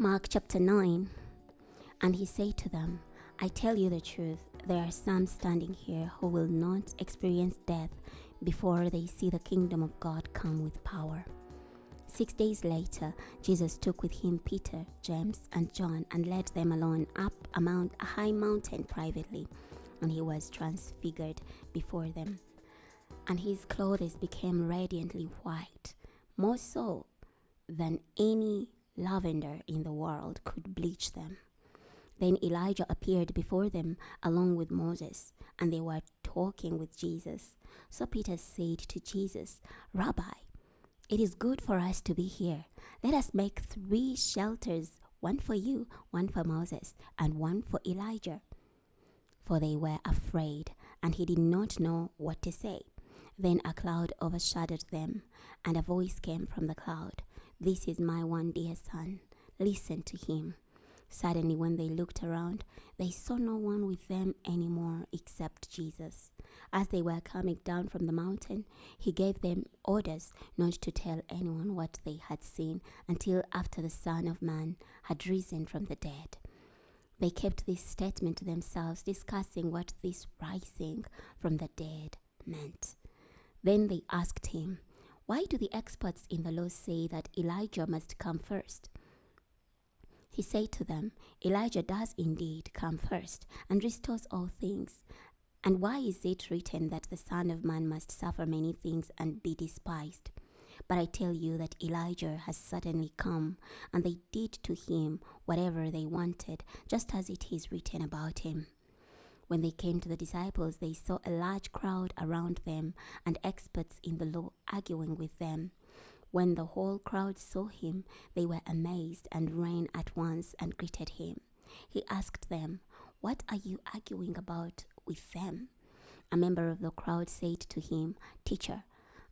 Mark chapter 9. And he said to them, I tell you the truth, there are some standing here who will not experience death before they see the kingdom of God come with power. 6 days later, Jesus took with him Peter, James, and John and led them alone up a high mountain privately, and he was transfigured before them. And his clothes became radiantly white, more so than any lavender in the world could bleach them. Then Elijah appeared before them along with Moses, and they were talking with Jesus. So Peter said to Jesus, Rabbi, it is good for us to be here. Let us make 3 shelters, one for you, one for Moses, and one for Elijah. For they were afraid, and he did not know what to say. Then a cloud overshadowed them, and a voice came from the cloud, This is my one dear son. Listen to him. Suddenly, when they looked around, they saw no one with them anymore except Jesus. As they were coming down from the mountain, he gave them orders not to tell anyone what they had seen until after the Son of Man had risen from the dead. They kept this statement to themselves, discussing what this rising from the dead meant. Then they asked him, Why do the experts in the law say that Elijah must come first? He said to them, Elijah does indeed come first and restores all things. And why is it written that the Son of Man must suffer many things and be despised? But I tell you that Elijah has certainly come, and they did to him whatever they wanted, just as it is written about him. When they came to the disciples, they saw a large crowd around them and experts in the law arguing with them. When the whole crowd saw him, they were amazed and ran at once and greeted him. He asked them, What are you arguing about with them? A member of the crowd said to him, Teacher,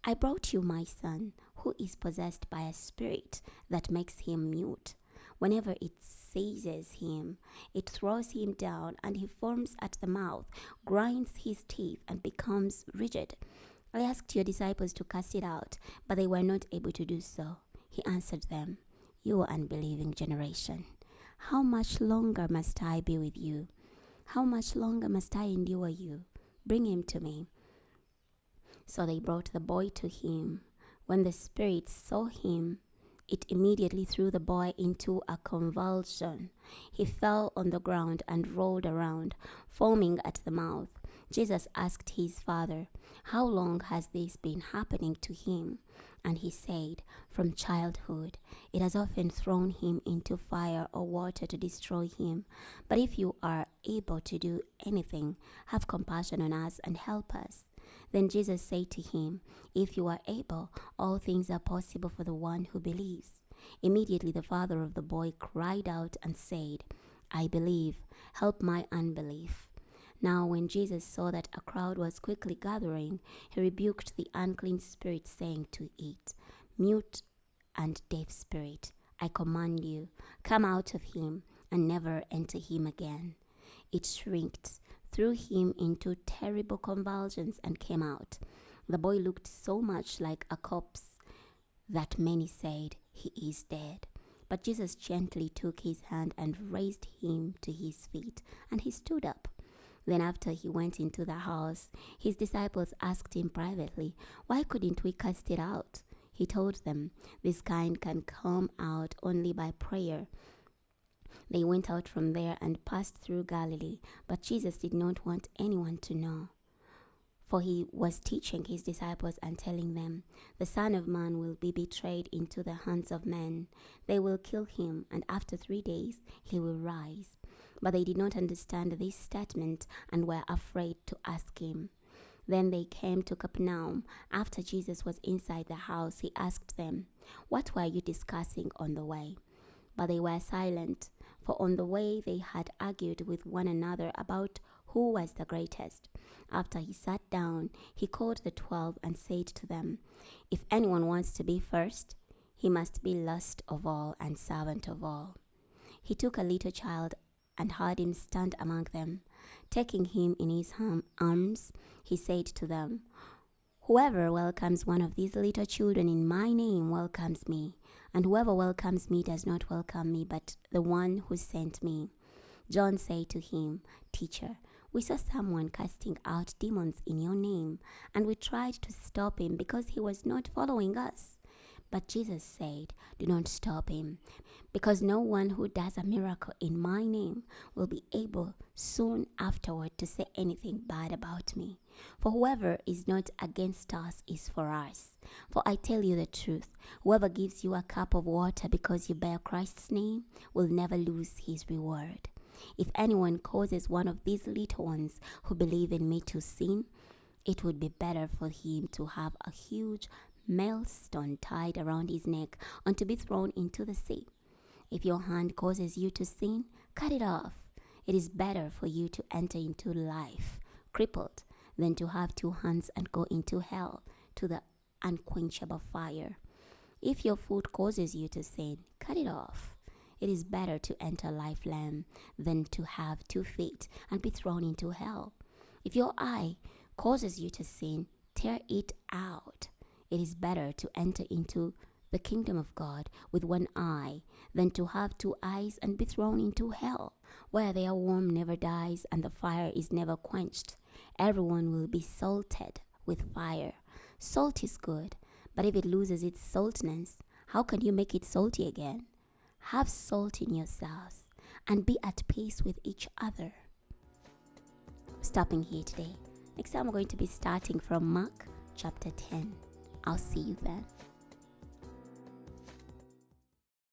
I brought you my son, who is possessed by a spirit that makes him mute. Whenever it seizes him, it throws him down, and he foams at the mouth, grinds his teeth, and becomes rigid. I asked your disciples to cast it out, but they were not able to do so. He answered them, You unbelieving generation, how much longer must I be with you? How much longer must I endure you? Bring him to me. So they brought the boy to him. When the spirit saw him, it immediately threw the boy into a convulsion. He fell on the ground and rolled around, foaming at the mouth. Jesus asked his father, How long has this been happening to him? And he said, From childhood. It has often thrown him into fire or water to destroy him. But if you are able to do anything, have compassion on us and help us. Then Jesus said to him, If you are able, all things are possible for the one who believes. Immediately the father of the boy cried out and said, I believe, help my unbelief. Now when Jesus saw that a crowd was quickly gathering, he rebuked the unclean spirit, saying to it, Mute and deaf spirit, I command you, come out of him and never enter him again. It shrieked, threw him into terrible convulsions, and came out. The boy looked so much like a corpse that many said, He is dead. But Jesus gently took his hand and raised him to his feet, and he stood up. Then after he went into the house, his disciples asked him privately, Why couldn't we cast it out? He told them, This kind can come out only by prayer. They went out from there and passed through Galilee, but Jesus did not want anyone to know. For he was teaching his disciples and telling them, The Son of Man will be betrayed into the hands of men. They will kill him, and after 3 days he will rise. But they did not understand this statement and were afraid to ask him. Then they came to Capernaum. After Jesus was inside the house, he asked them, What were you discussing on the way? But they were silent, for on the way they had argued with one another about who was the greatest. After he sat down, he called the 12 and said to them, If anyone wants to be first, he must be last of all and servant of all. He took a little child and had him stand among them. Taking him in his arms, he said to them, Whoever welcomes one of these little children in my name welcomes me, and whoever welcomes me does not welcome me, but the one who sent me." John said to him, "Teacher, we saw someone casting out demons in your name, and we tried to stop him because he was not following us." But Jesus said, "Do not stop him, because no one who does a miracle in my name will be able soon afterward to say anything bad about me. For whoever is not against us is for us. For I tell you the truth, whoever gives you a cup of water because you bear Christ's name will never lose his reward. If anyone causes one of these little ones who believe in me to sin, it would be better for him to have a huge millstone tied around his neck and to be thrown into the sea. If your hand causes you to sin, cut it off. It is better for you to enter into life crippled than to have two hands and go into hell, to the unquenchable fire. If your foot causes you to sin, cut it off. It is better to enter life lame than to have 2 feet and be thrown into hell. If your eye causes you to sin, tear it out. It is better to enter into the kingdom of God with 1 eye than to have 2 eyes and be thrown into hell, where their worm never dies and the fire is never quenched. Everyone will be salted with fire. Salt is good, but if it loses its saltiness, how can you make it salty again? Have salt in yourselves and be at peace with each other. Stopping here today. Next time we're going to be starting from Mark chapter 10. I'll see you then.